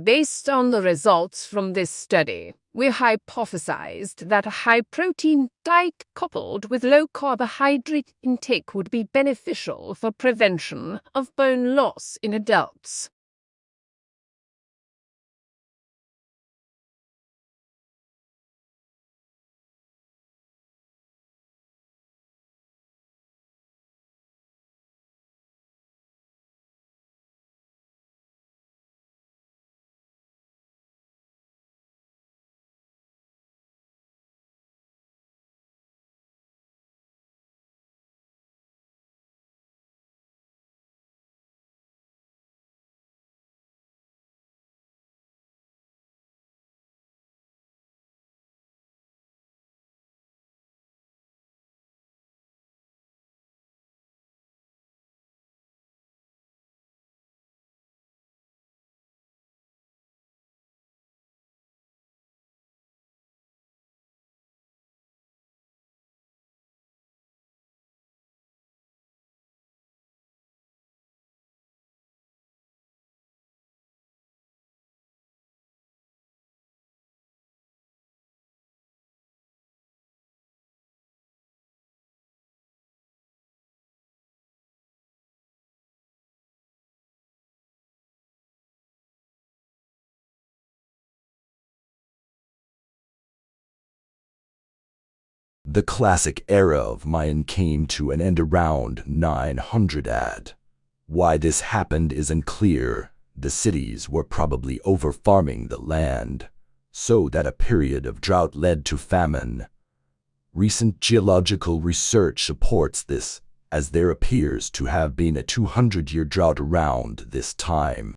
Based on the results from this study, we hypothesized that a high-protein diet coupled with low carbohydrate intake would be beneficial for prevention of bone loss in adults. The classic era of Mayan came to an end around 900 AD. Why this happened is unclear. The cities were probably over-farming the land, so that a period of drought led to famine. Recent geological research supports this, as there appears to have been a 200-year drought around this time.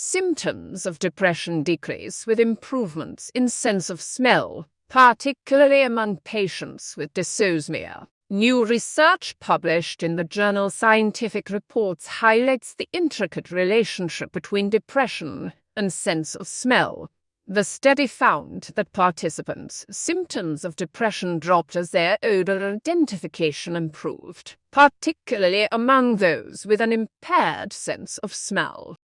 Symptoms of depression decrease with improvements in sense of smell, particularly among patients with dysosmia. New research published in the journal Scientific Reports highlights the intricate relationship between depression and sense of smell. The study found that participants' symptoms of depression dropped as their odor identification improved, particularly among those with an impaired sense of smell.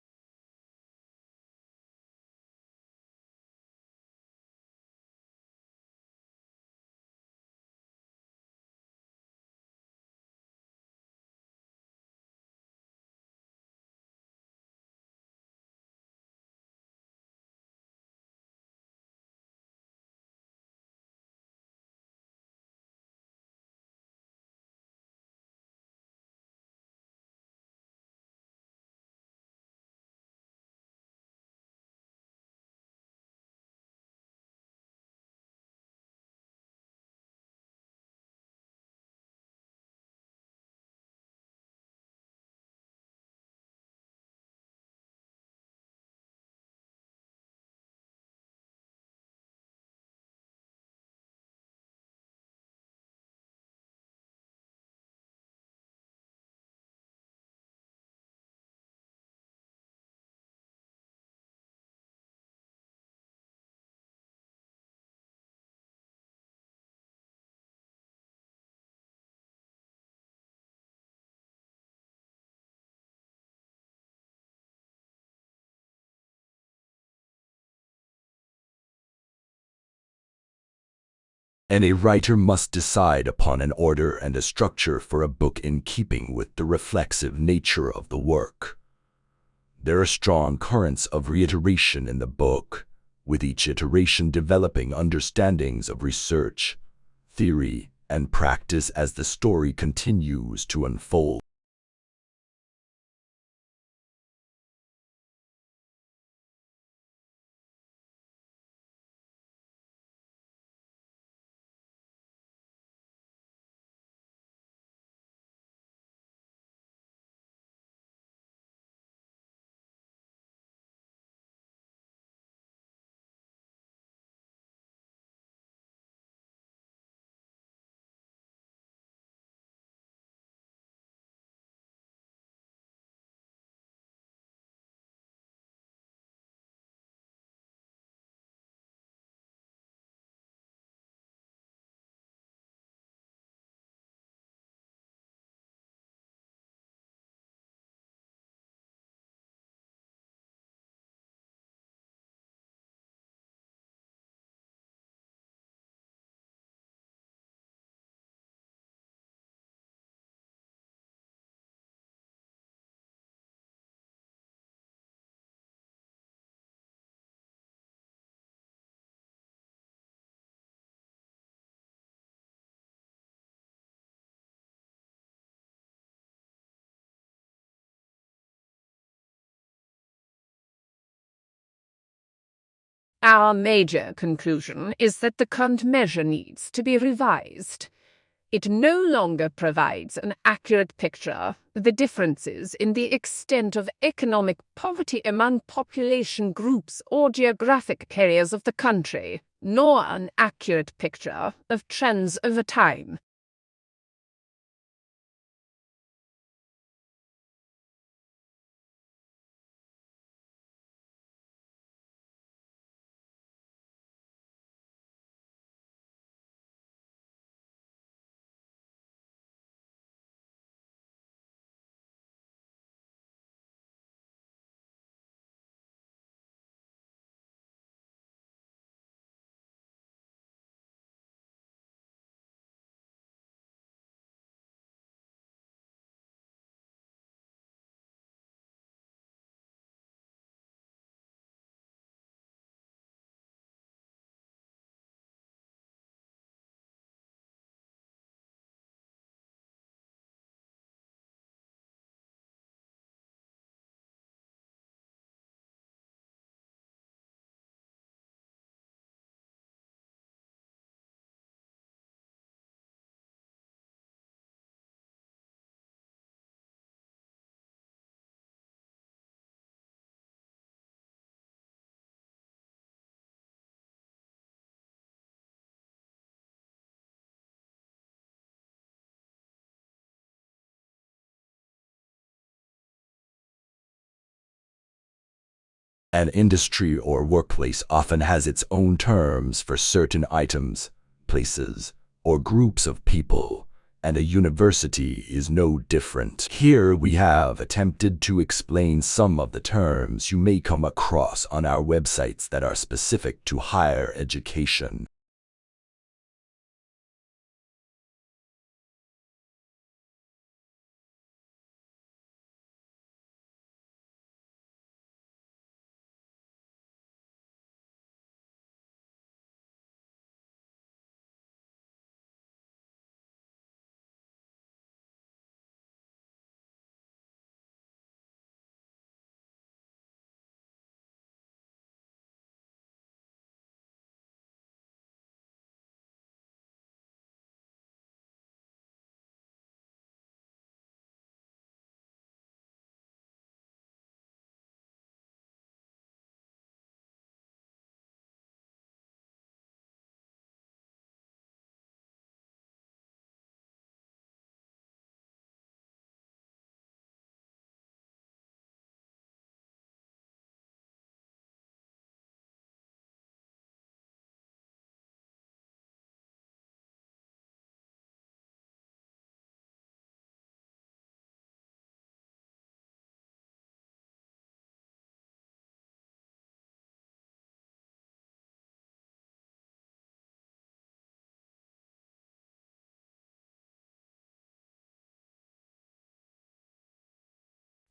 and a writer must decide upon an order and a structure for a book in keeping with the reflexive nature of the work. There are strong currents of reiteration in the book, with each iteration developing understandings of research, theory, and practice as the story continues to unfold. Our major conclusion is that the current measure needs to be revised. It no longer provides an accurate picture of the differences in the extent of economic poverty among population groups or geographic areas of the country, nor an accurate picture of trends over time. An industry or workplace often has its own terms for certain items, places, or groups of people, and a university is no different. Here we have attempted to explain some of the terms you may come across on our websites that are specific to higher education.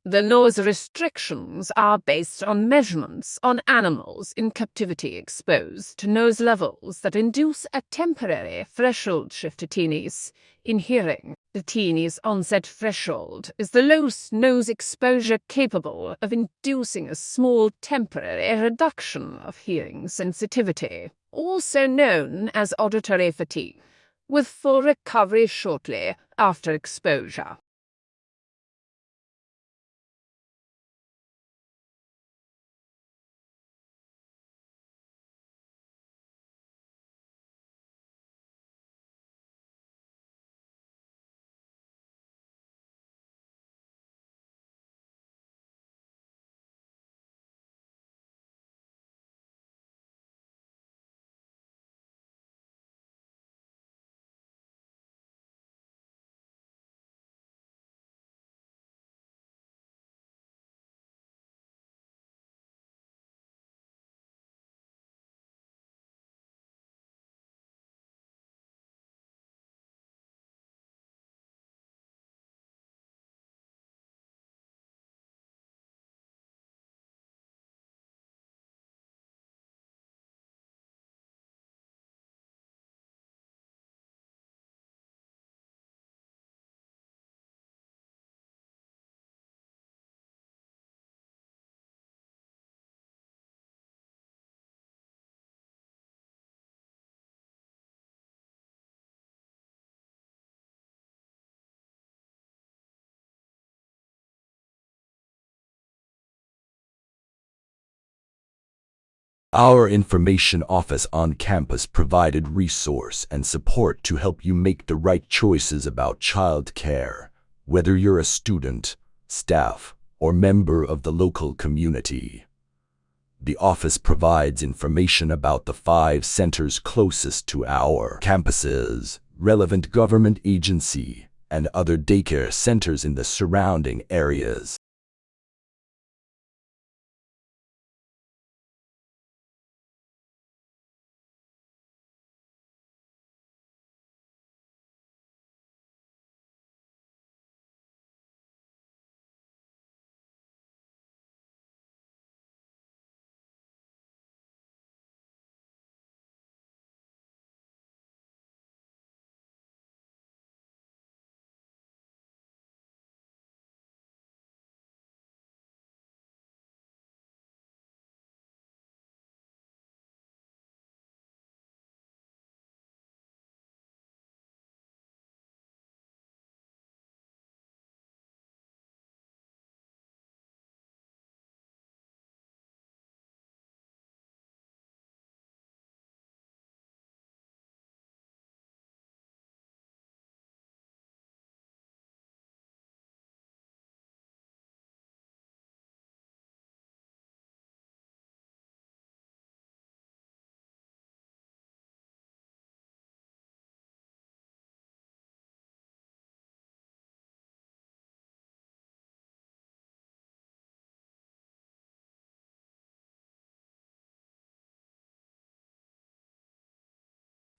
The law's restrictions are based on measurements on animals in captivity exposed to noise levels that induce a temporary threshold shift to teenies in hearing. The teenies' onset threshold is the lowest nose exposure capable of inducing a small temporary reduction of hearing sensitivity, also known as auditory fatigue, with full recovery shortly after exposure. Our information office on campus provided resource and support to help you make the right choices about childcare, whether you're a student, staff, or member of the local community. The office provides information about the 5 centers closest to our campuses, relevant government agency, and other daycare centers in the surrounding areas.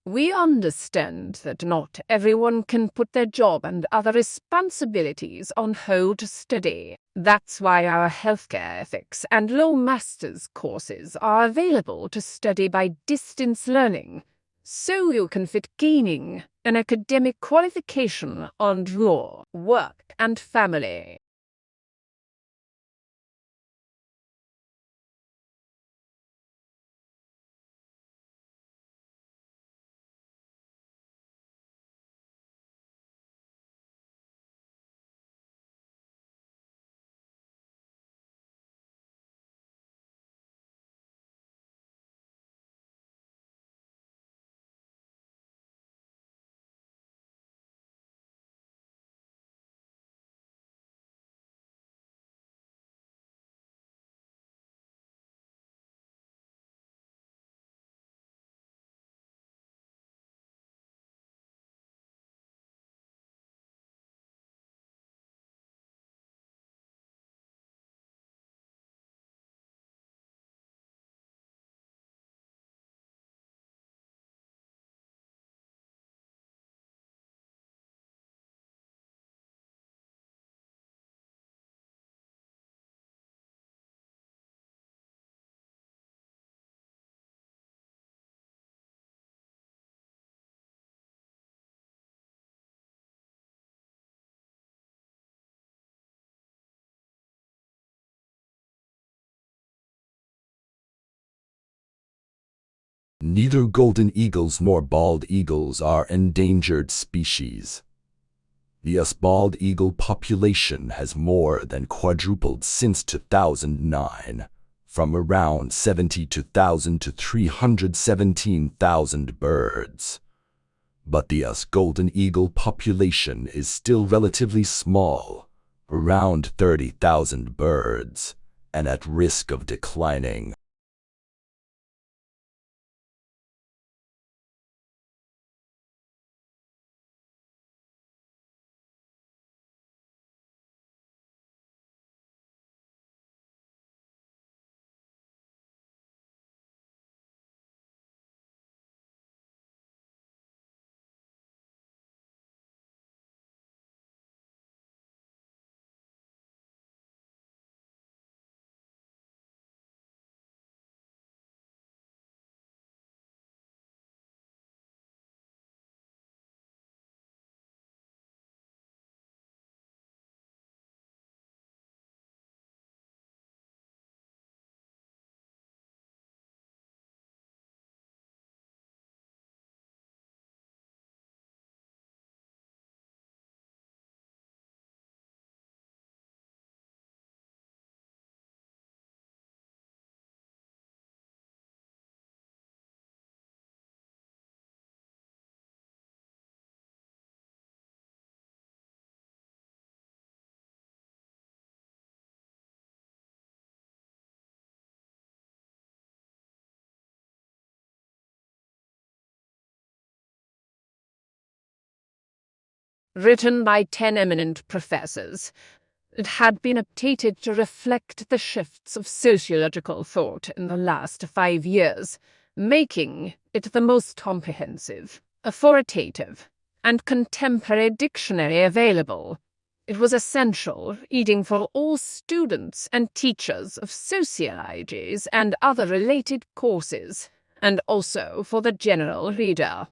We understand that not everyone can put their job and other responsibilities on hold to study. That's why our healthcare ethics and law master's courses are available to study by distance learning, so you can fit gaining an academic qualification on law, work, and family. Neither golden eagles nor bald eagles are endangered species. The bald eagle population has more than quadrupled since 2009, from around 72,000 to 317,000 birds. But the golden eagle population is still relatively small, around 30,000 birds, and at risk of declining. Written by 10 eminent professors, it had been updated to reflect the shifts of sociological thought in the last 5 years, making it the most comprehensive, authoritative, and contemporary dictionary available. It was essential reading for all students and teachers of sociologies and other related courses, and also for the general reader.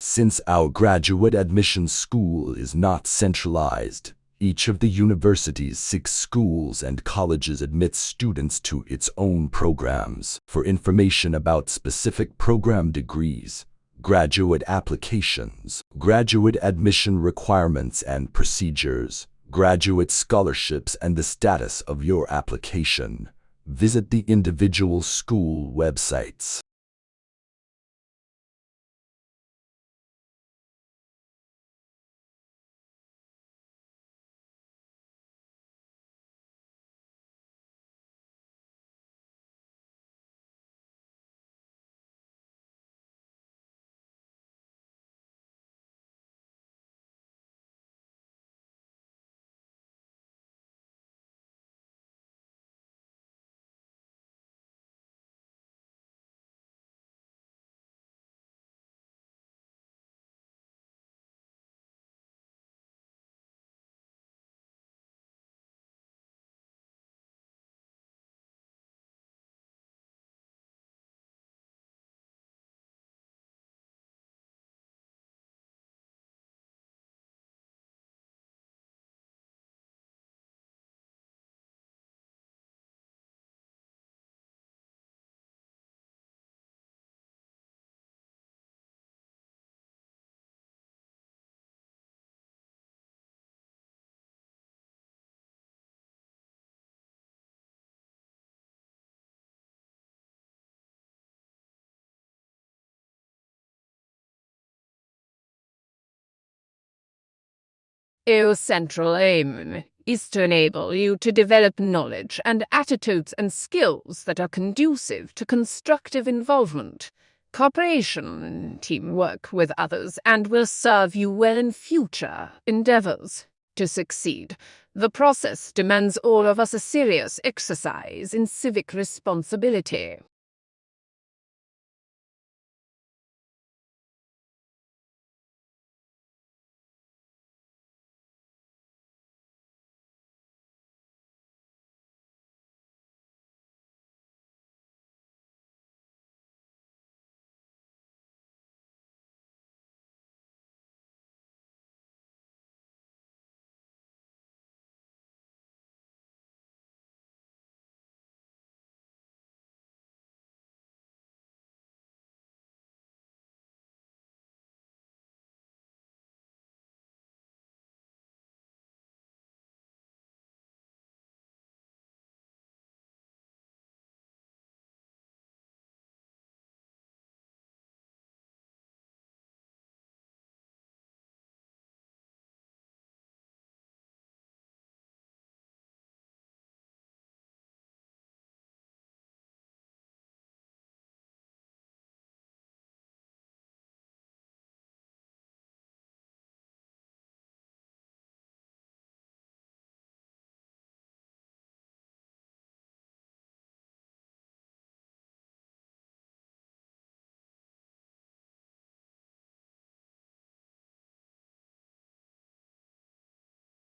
Since our graduate admission school is not centralized, each of the university's 6 schools and colleges admits students to its own programs. For information about specific program degrees, graduate applications, graduate admission requirements and procedures, graduate scholarships, and the status of your application, visit the individual school websites. Our central aim is to enable you to develop knowledge and attitudes and skills that are conducive to constructive involvement, cooperation, and teamwork with others, and will serve you well in future endeavors. To succeed, the process demands all of us a serious exercise in civic responsibility.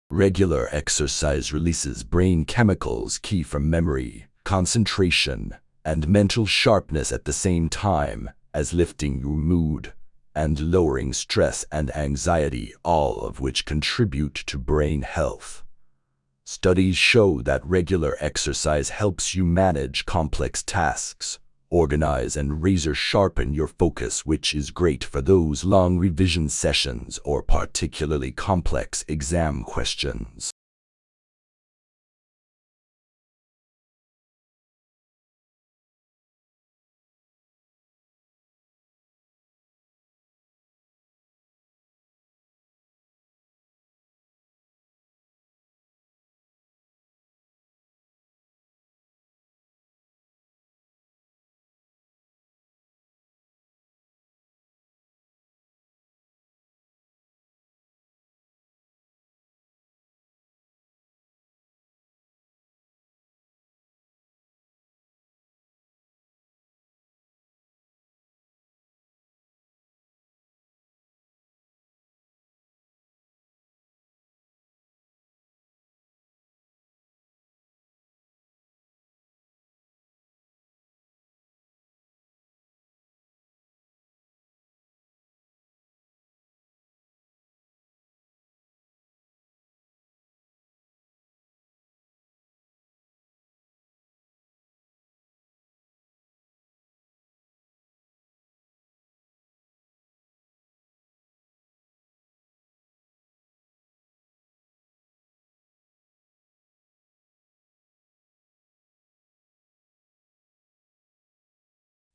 Regular exercise releases brain chemicals key for memory, concentration, and mental sharpness at the same time as lifting your mood and lowering stress and anxiety, all of which contribute to brain health. Studies show that regular exercise helps you manage complex tasks, organize and razor sharpen your focus, which is great for those long revision sessions or particularly complex exam questions.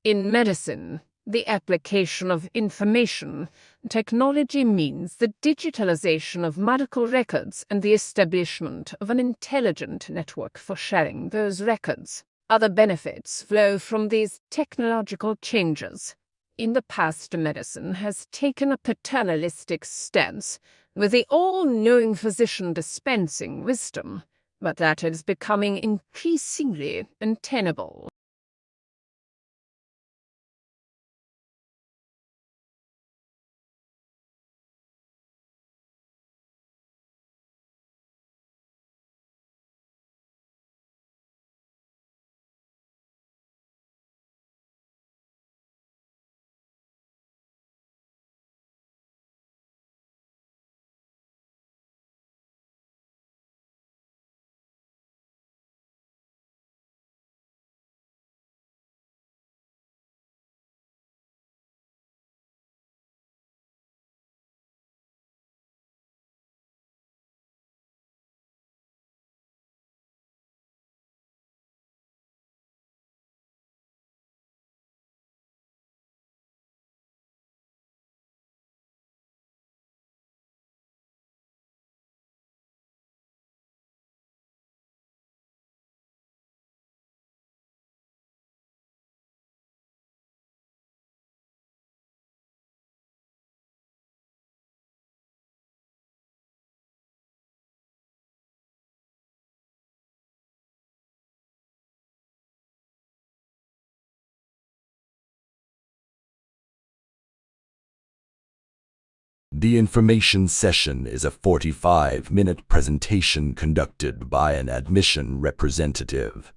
In medicine, the application of information technology means the digitalization of medical records and the establishment of an intelligent network for sharing those records. Other benefits flow from these technological changes. In the past, medicine has taken a paternalistic stance, with the all-knowing physician dispensing wisdom, but that is becoming increasingly untenable. The information session is a 45-minute presentation conducted by an admission representative.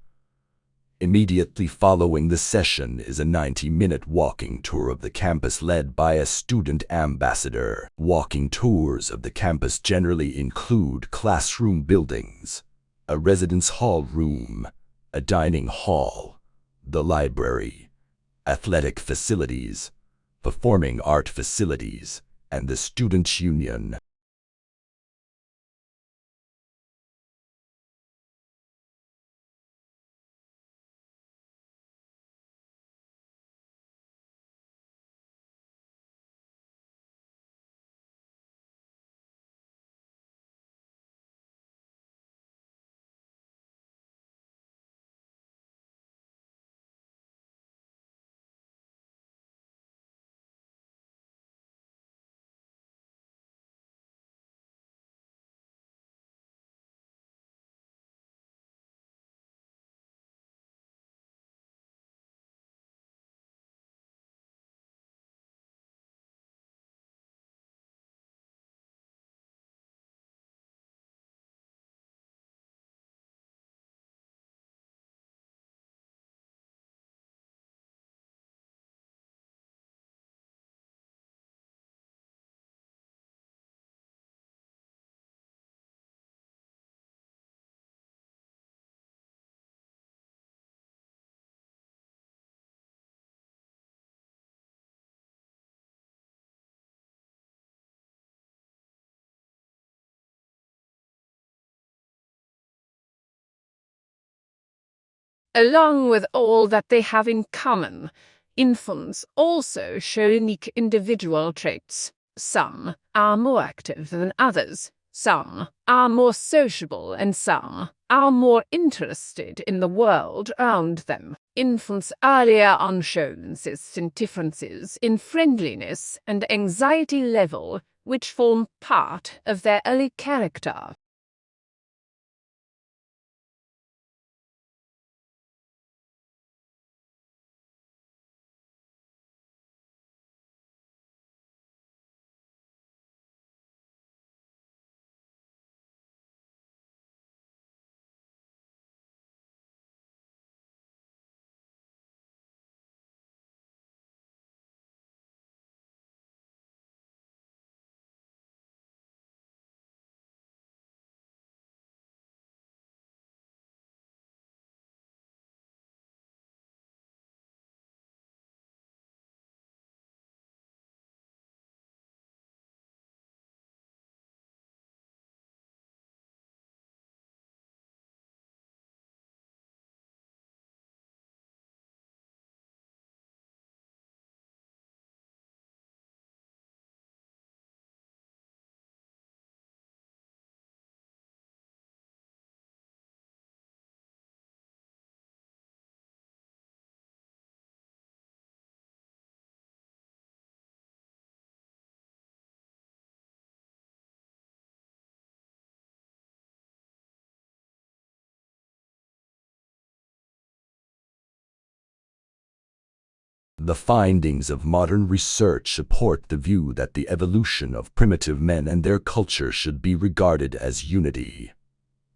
Immediately following the session is a 90-minute walking tour of the campus led by a student ambassador. Walking tours of the campus generally include classroom buildings, a residence hall room, a dining hall, the library, athletic facilities, performing art facilities, and the student union. Along with all that they have in common, infants also show unique individual traits. Some are more active than others. Some are more sociable and some are more interested in the world around them. Infants earlier on show consistent differences in friendliness and anxiety level, which form part of their early character. The findings of modern research support the view that the evolution of primitive men and their culture should be regarded as unity.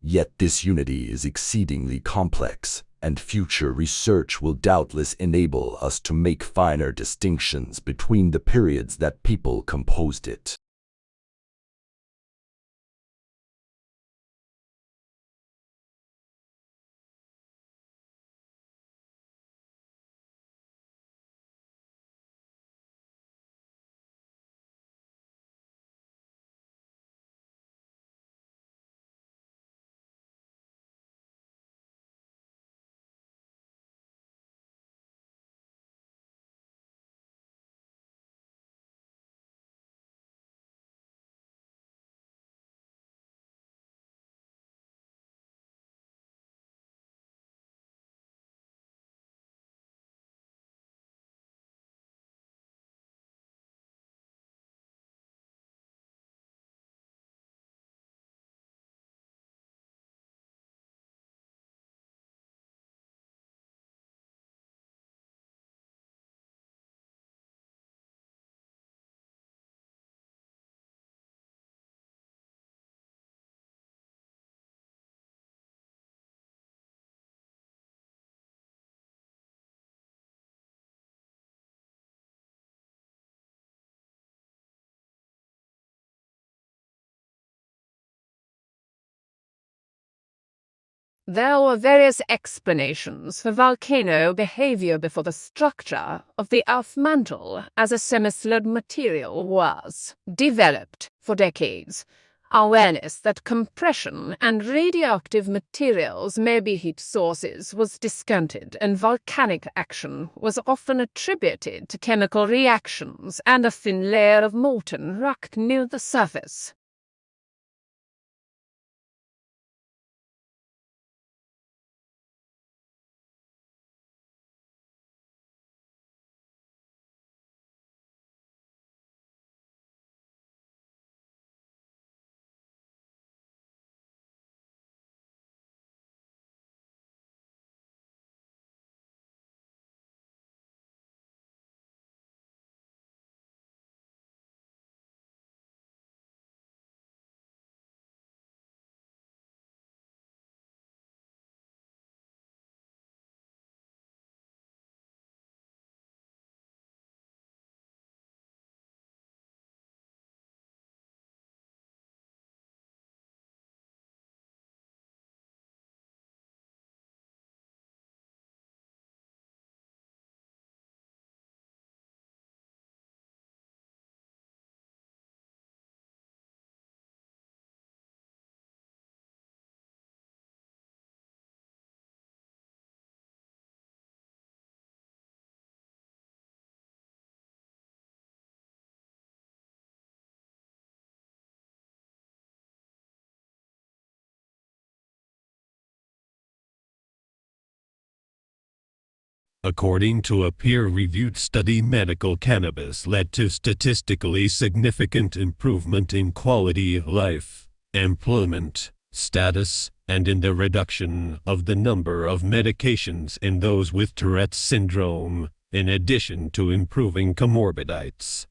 Yet this unity is exceedingly complex, and future research will doubtless enable us to make finer distinctions between the periods that people composed it. There were various explanations for volcano behavior before the structure of the Earth mantle as a semi-solid material was developed for decades. Awareness that compression and radioactive materials may be heat sources was discounted, and volcanic action was often attributed to chemical reactions and a thin layer of molten rock near the surface. According to a peer-reviewed study, medical cannabis led to statistically significant improvement in quality of life, employment, status, and in the reduction of the number of medications in those with Tourette's syndrome, in addition to improving comorbidities.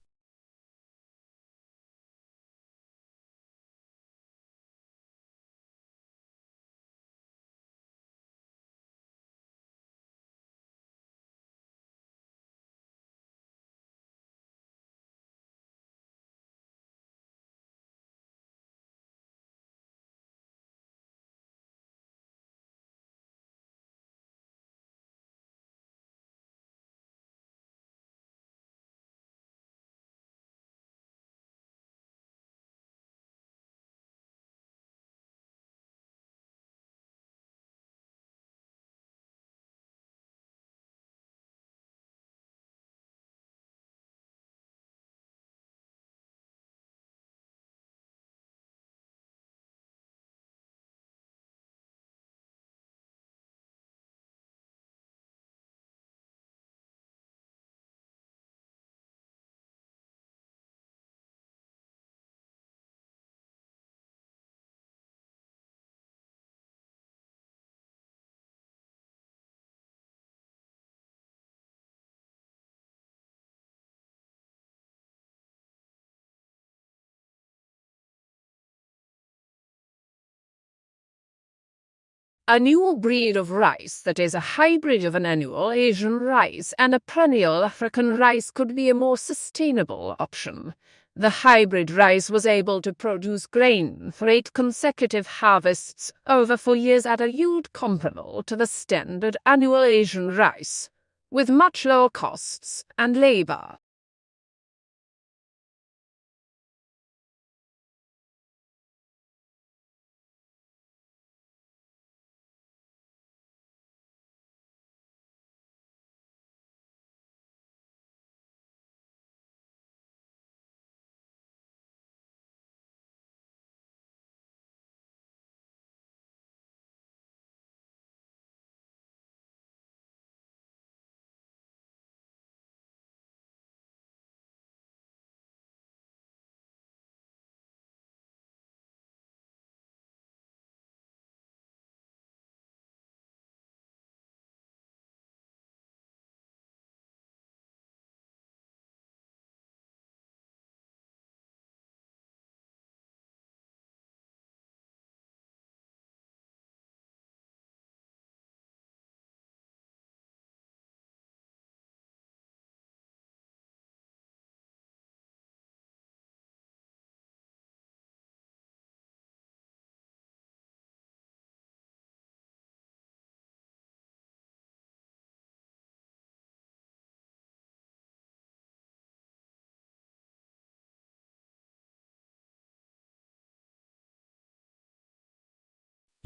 A new breed of rice that is a hybrid of an annual Asian rice and a perennial African rice could be a more sustainable option. The hybrid rice was able to produce grain for 8 consecutive harvests over 4 years at a yield comparable to the standard annual Asian rice, with much lower costs and labor.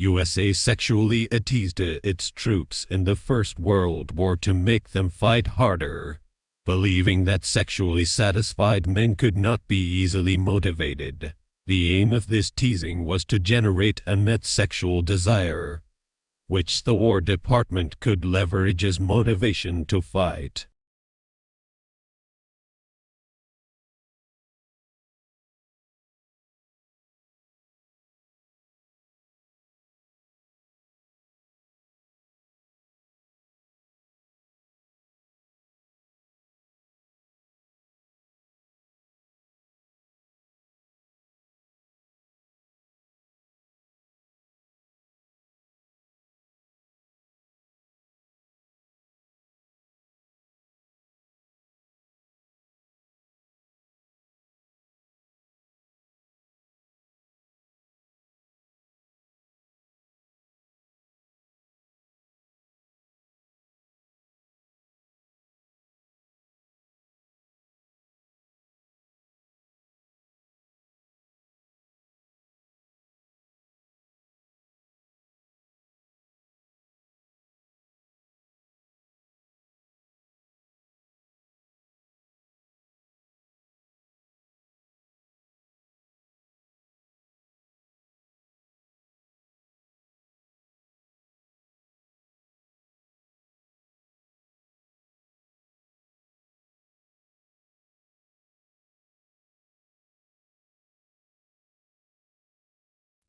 USA sexually teased its troops in the First World War to make them fight harder, believing that sexually satisfied men could not be easily motivated. The aim of this teasing was to generate unmet sexual desire, which the War Department could leverage as motivation to fight.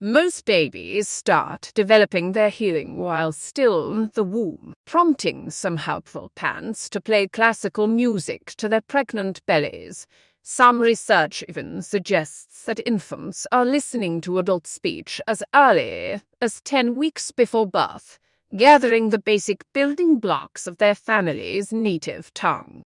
Most babies start developing their hearing while still in the womb, prompting some helpful parents to play classical music to their pregnant bellies. Some research even suggests that infants are listening to adult speech as early as 10 weeks before birth, gathering the basic building blocks of their family's native tongue.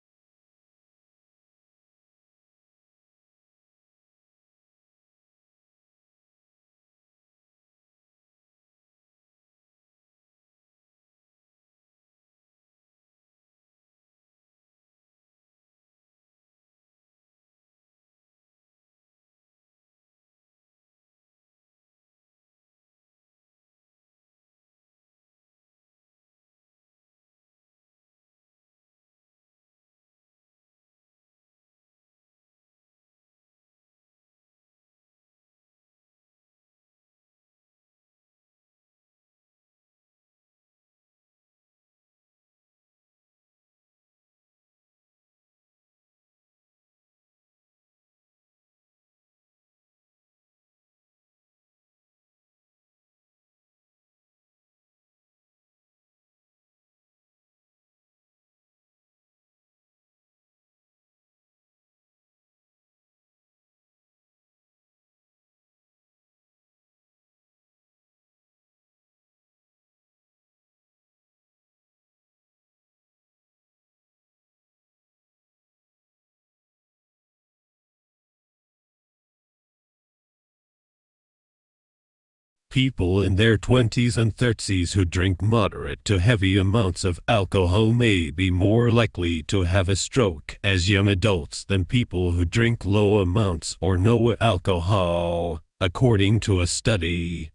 People in their 20s and 30s who drink moderate to heavy amounts of alcohol may be more likely to have a stroke as young adults than people who drink low amounts or no alcohol, according to a study.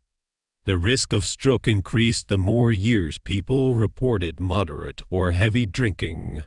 The risk of stroke increased the more years people reported moderate or heavy drinking.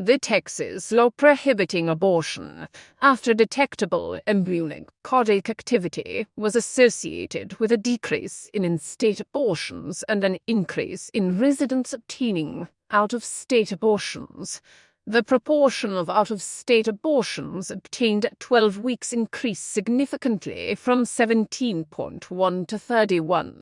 The Texas law prohibiting abortion after detectable embryonic cardiac activity was associated with a decrease in in-state abortions and an increase in residents obtaining out-of-state abortions. The proportion of out-of-state abortions obtained at 12 weeks increased significantly from 17.1 to 31.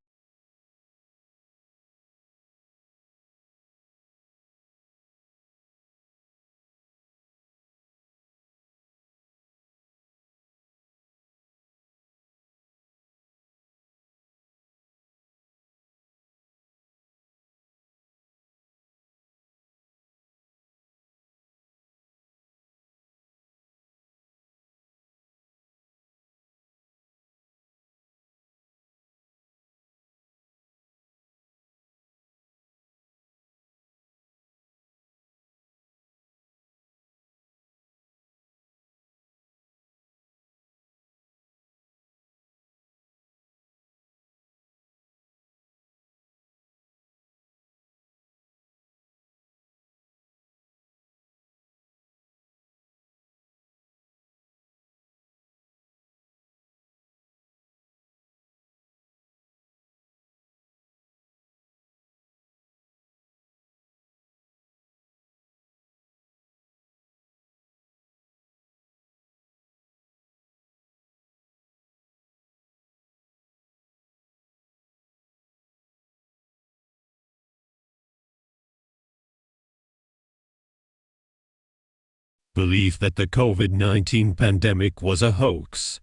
Belief that the COVID-19 pandemic was a hoax,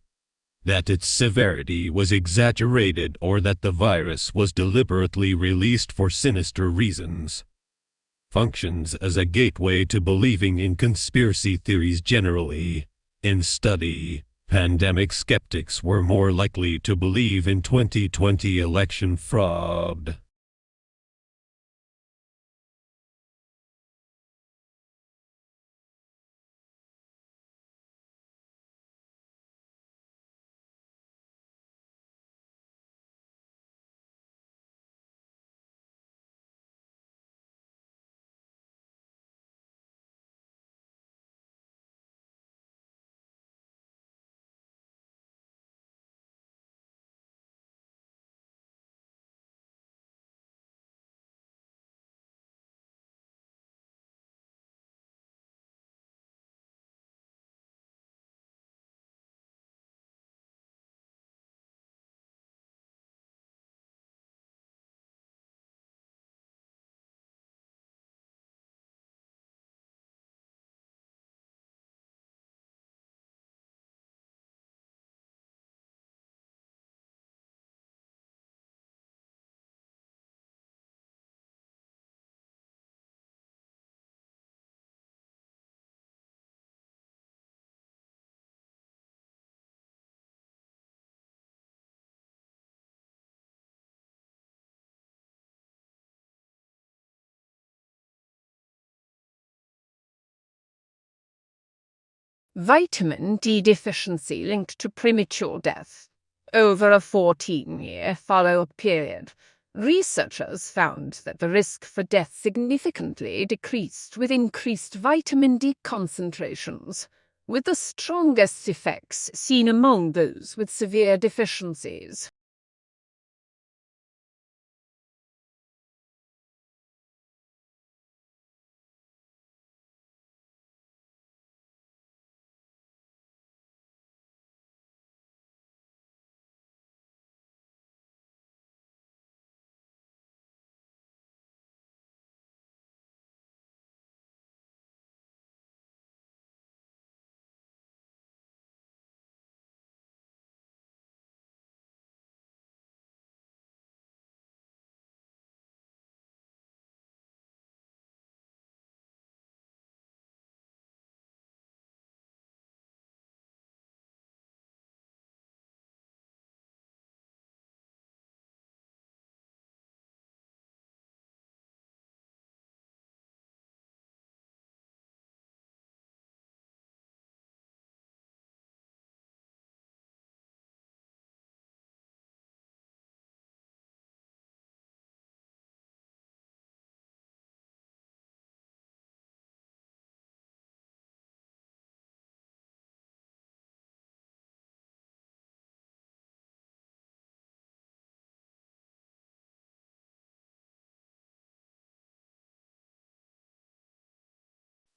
that its severity was exaggerated, or that the virus was deliberately released for sinister reasons, functions as a gateway to believing in conspiracy theories generally. In study, pandemic skeptics were more likely to believe in 2020 election fraud. Vitamin D deficiency linked to premature death. Over a 14-year follow-up period, researchers found that the risk for death significantly decreased with increased vitamin D concentrations, with the strongest effects seen among those with severe deficiencies.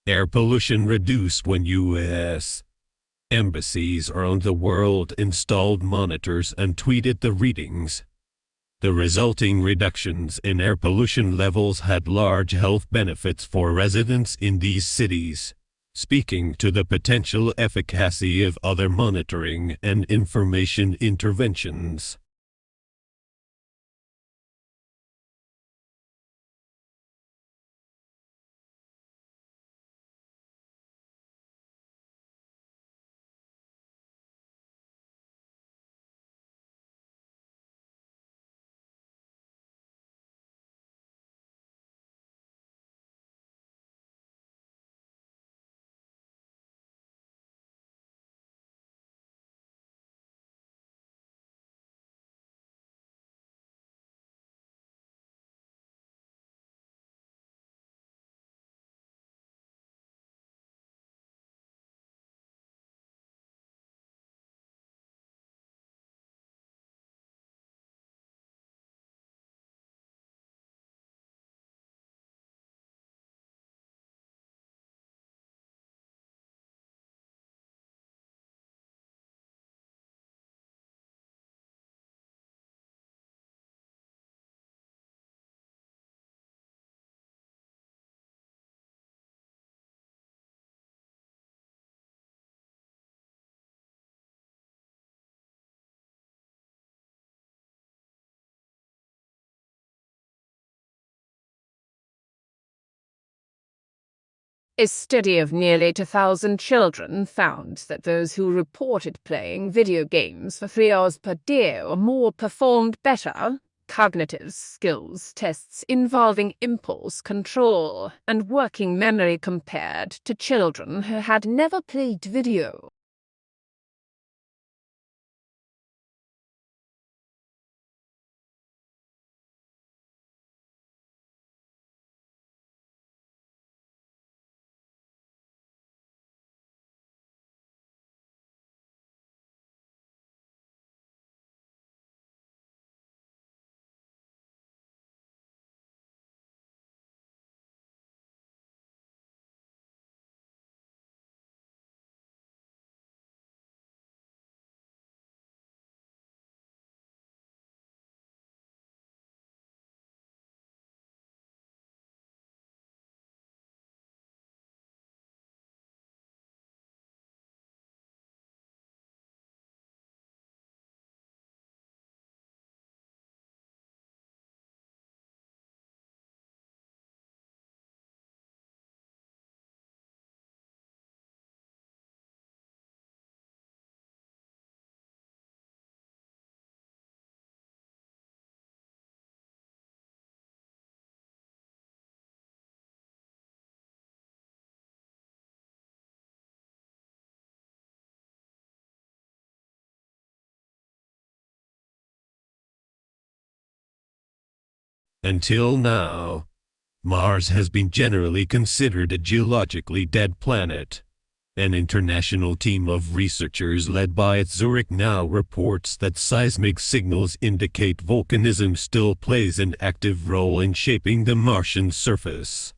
Air pollution reduced when U.S. embassies around the world installed monitors and tweeted the readings. The resulting reductions in air pollution levels had large health benefits for residents in these cities, speaking to the potential efficacy of other monitoring and information interventions. A study of nearly 2,000 children found that those who reported playing video games for 3 hours per day or more performed better cognitive skills tests involving impulse control and working memory compared to children who had never played video. Until now, Mars has been generally considered a geologically dead planet. An international team of researchers led by Zurich now reports that seismic signals indicate volcanism still plays an active role in shaping the Martian surface.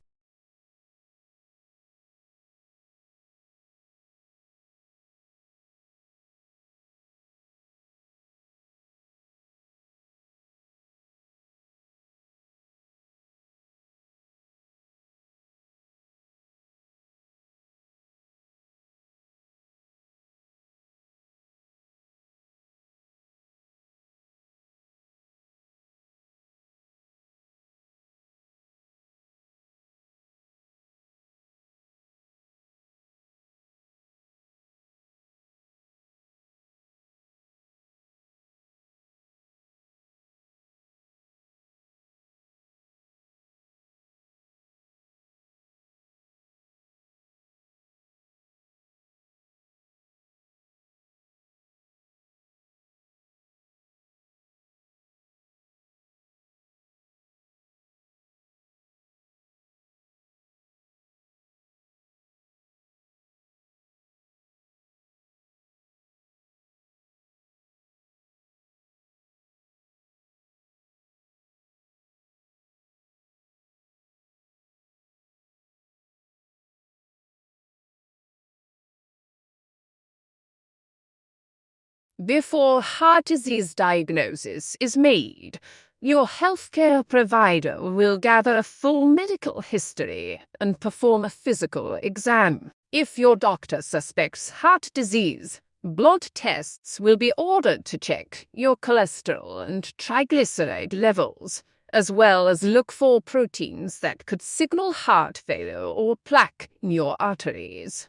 Before heart disease diagnosis is made, your healthcare provider will gather a full medical history and perform a physical exam. If your doctor suspects heart disease, blood tests will be ordered to check your cholesterol and triglyceride levels, as well as look for proteins that could signal heart failure or plaque in your arteries.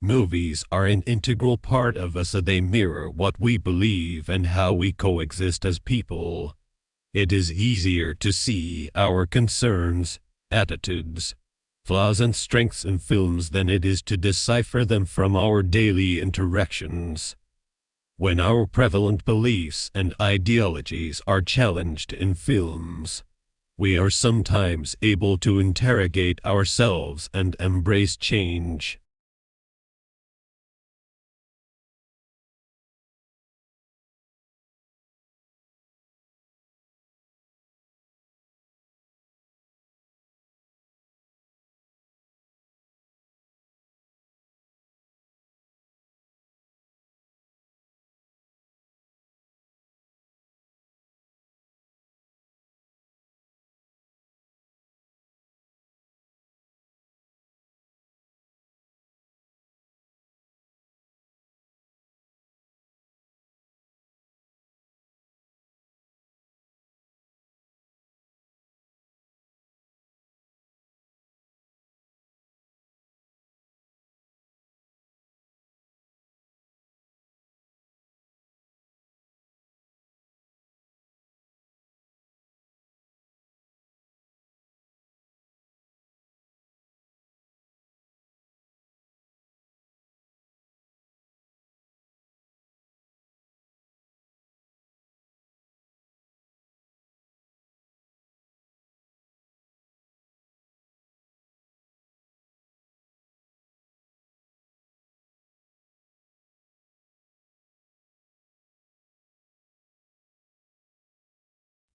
Movies are an integral part of us. They mirror what we believe and how we coexist as people. It is easier to see our concerns, attitudes, flaws and strengths in films than it is to decipher them from our daily interactions. When our prevalent beliefs and ideologies are challenged in films, we are sometimes able to interrogate ourselves and embrace change.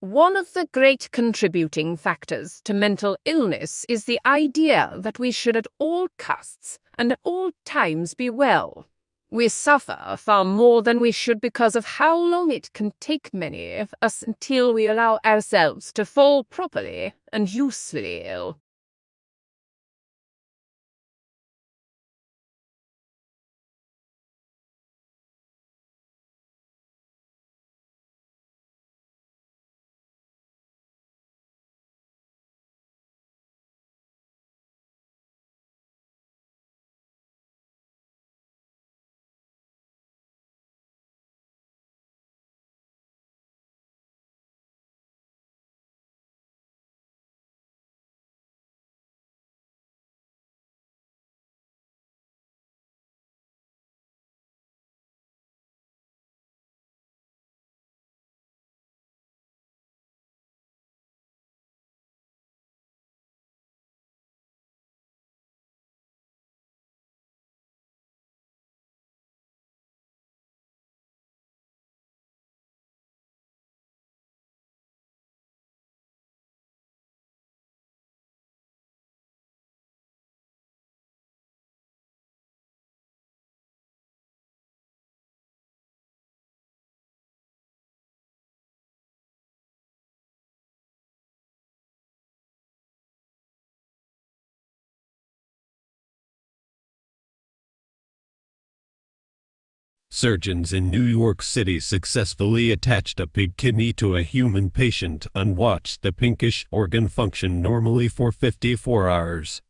One of the great contributing factors to mental illness is the idea that we should at all costs and at all times be well. We suffer far more than we should because of how long it can take many of us until we allow ourselves to fall properly and usefully ill. Surgeons in New York City successfully attached a pig kidney to a human patient and watched the pinkish organ function normally for 54 hours.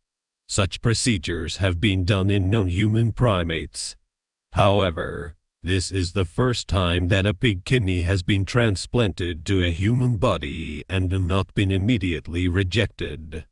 Such procedures have been done in non-human primates. However, this is the first time that a pig kidney has been transplanted to a human body and not been immediately rejected.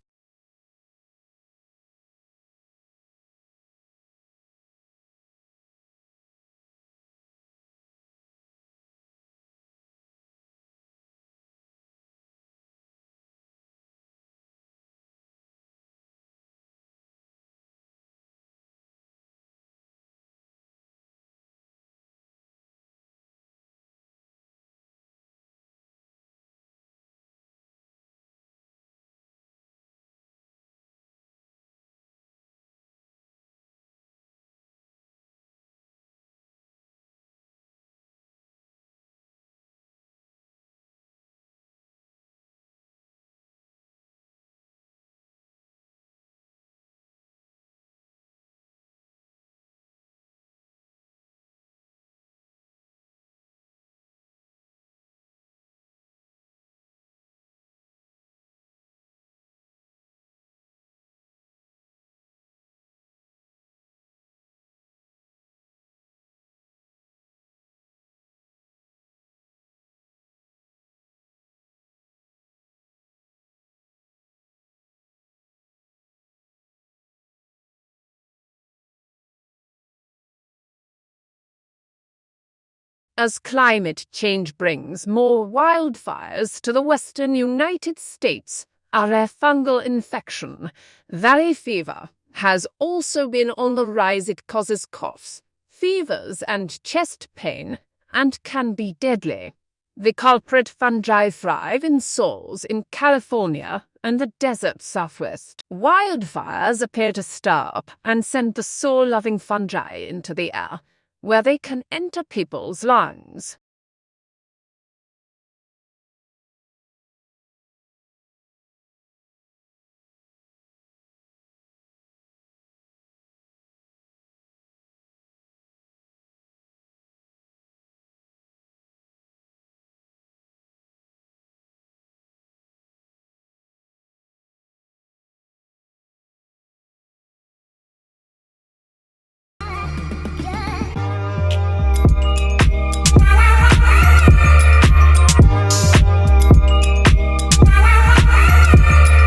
As climate change brings more wildfires to the western United States, a rare fungal infection, valley fever, has also been on the rise. It causes coughs, fevers, and chest pain, and can be deadly. The culprit fungi thrive in soils in California and the desert southwest. Wildfires appear to stir up and send the soil-loving fungi into the air, where they can enter people's lungs.